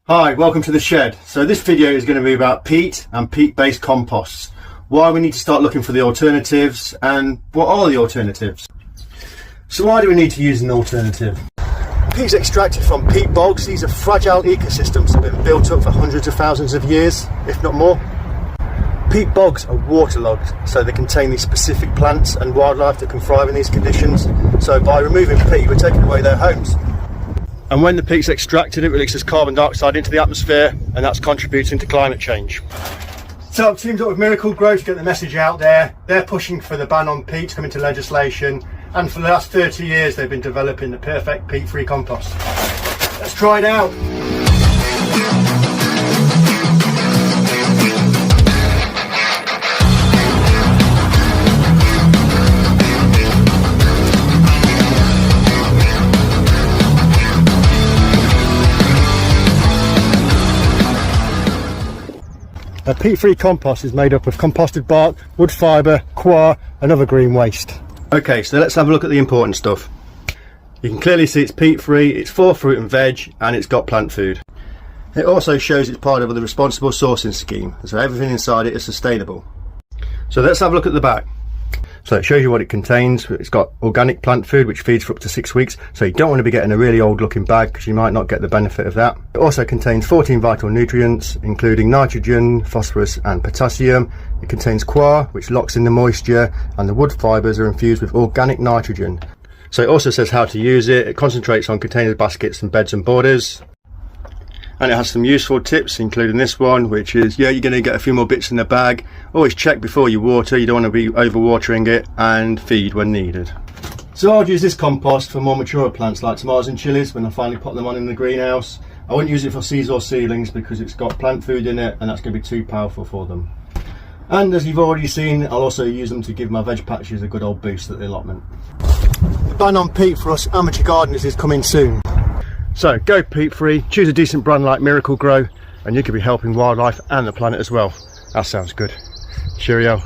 Hi, welcome to the shed. So this video is going to be about peat and peat based composts, why we need to start looking for the alternatives and what are the alternatives. So why do we need to use an alternative? Peat is extracted from peat bogs. These are fragile ecosystems that have been built up for hundreds of thousands of years, if not more. Peat bogs are waterlogged, so they contain these specific plants and wildlife that can thrive in these conditions. So by removing peat, we're taking away their homes. And when the peat's extracted, it releases carbon dioxide into the atmosphere, and that's contributing to climate change. So I've teamed up with Miracle Grow to get the message out there. They're pushing for the ban on peat to come into legislation, and for the last 30 years they've been developing the perfect peat-free compost. Let's try it out. A peat-free compost is made up of composted bark, wood fibre, coir and other green waste. Okay, so let's have a look at the important stuff. You can clearly see it's peat-free, it's for fruit and veg, and it's got plant food. It also shows it's part of the responsible sourcing scheme, so everything inside it is sustainable. So let's have a look at the back. So it shows you what it contains. It's got organic plant food which feeds for up to 6 weeks, so you don't want to be getting a really old looking bag because you might not get the benefit of that. It also contains 14 vital nutrients including nitrogen, phosphorus and potassium. It contains coir which locks in the moisture, and the wood fibres are infused with organic nitrogen. So it also says how to use it. It concentrates on container baskets and beds and borders. And it has some useful tips, including this one, which is, you're going to get a few more bits in the bag. Always check before you water, you don't want to be over watering it, and feed when needed. So I'd use this compost for more mature plants like tomatoes and chilies when I finally put them on in the greenhouse. I wouldn't use it for seeds or seedlings because it's got plant food in it and that's going to be too powerful for them. And as you've already seen, I'll also use them to give my veg patches a good old boost at the allotment. The ban on peat for us amateur gardeners is coming soon. So go peat free, choose a decent brand like Miracle Grow, and you could be helping wildlife and the planet as well. That sounds good. Cheerio.